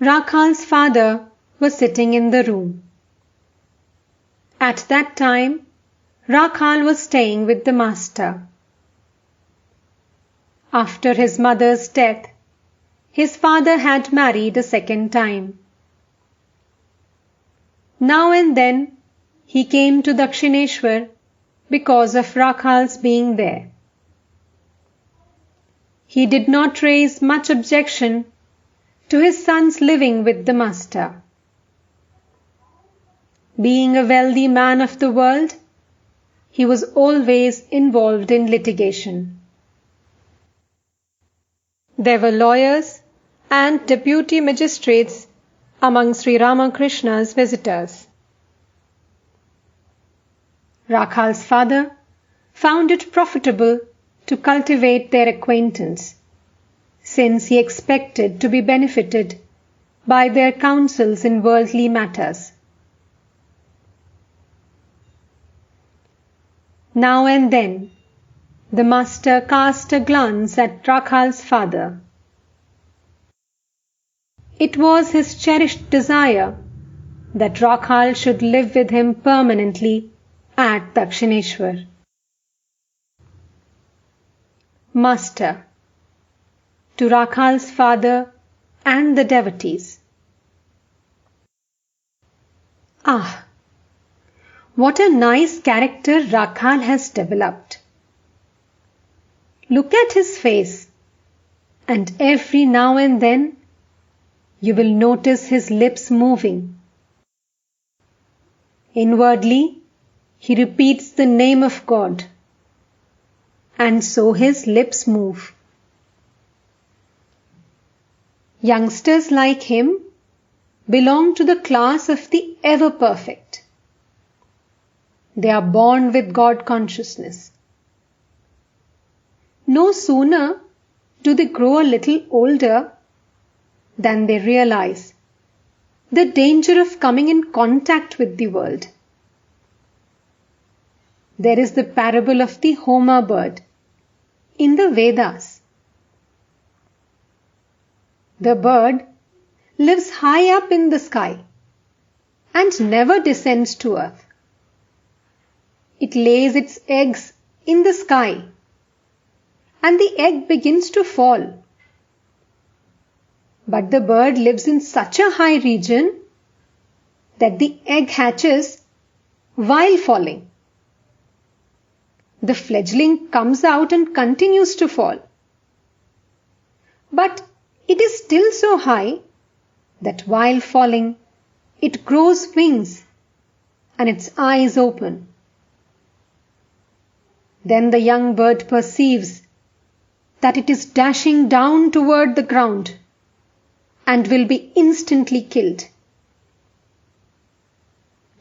Rakhal's father was sitting in the room. At that time, Rakhal was staying with the master. After his mother's death, his father had married a second time. Now and then he came to Dakshineshwar because of Rakhal's being there. He did not raise much objection to his son's living with the master. Being a wealthy man of the world, he was always involved in litigation. There were lawyers and deputy magistrates among Sri Ramakrishna's visitors. Rakhal's father found it profitable to cultivate their acquaintance, since he expected to be benefited by their counsels in worldly matters. Now and then, the master cast a glance at Rakhal's father. It was his cherished desire that Rakhal should live with him permanently at Dakshineshwar. Master, to Rakhal's father and the devotees. Ah, what a nice character Rakhal has developed. Look at his face, and every now and then you will notice his lips moving. Inwardly, he repeats the name of God, and so his lips move. Youngsters like him belong to the class of the ever-perfect. They are born with God consciousness. No sooner do they grow a little older than they realize the danger of coming in contact with the world. There is the parable of the Homer bird in the Vedas. The bird lives high up in the sky and never descends to earth. It lays its eggs in the sky, and the egg begins to fall. But the bird lives in such a high region that the egg hatches while falling. The fledgling comes out and continues to fall. But it is still so high that while falling, it grows wings and its eyes open. Then the young bird perceives that it is dashing down toward the ground and will be instantly killed.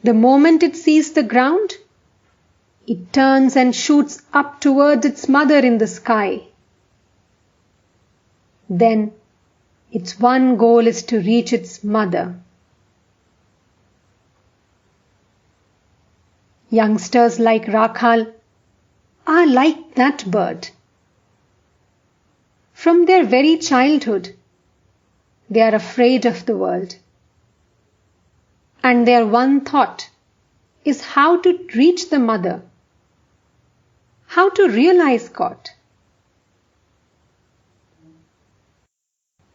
The moment it sees the ground, it turns and shoots up towards its mother in the sky. Then its one goal is to reach its mother. Youngsters like Rakhal are like that bird. From their very childhood, they are afraid of the world. And their one thought is how to reach the mother, how to realize God.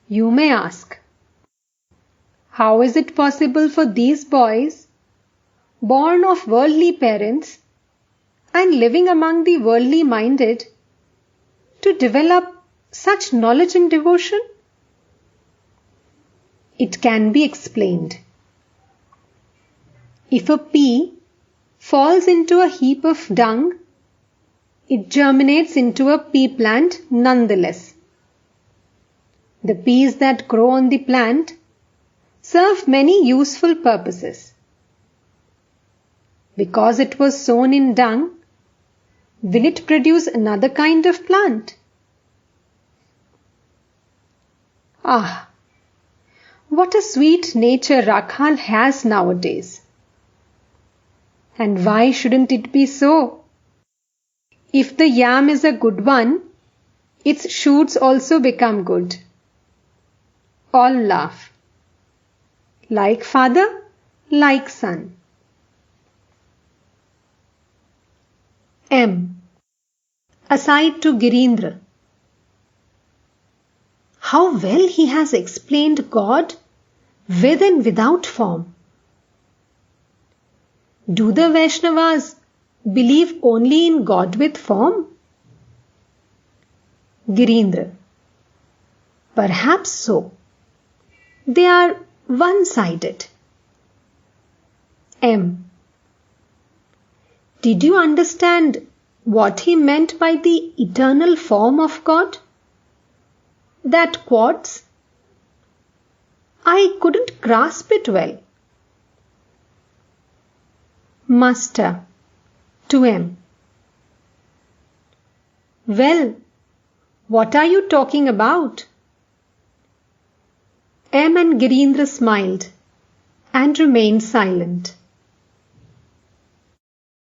You may ask, how is it possible for these boys, born of worldly parents and living among the worldly minded, to develop such knowledge and devotion? It can be explained. If a pea falls into a heap of dung, it germinates into a pea plant nonetheless. The peas that grow on the plant serve many useful purposes. Because it was sown in dung, will it produce another kind of plant? Ah, what a sweet nature Rakhal has nowadays. And why shouldn't it be so? If the yam is a good one, its shoots also become good. All laugh. Like father, like son. M. Aside to Girindra. How well he has explained God with and without form. Do the Vaishnavas believe only in God with form? Girindra. Perhaps so. They are one-sided. M. Did you understand what he meant by the eternal form of God? That quartz? I couldn't grasp it well. Master. To M. Well, what are you talking about? M and Girindra smiled and remained silent.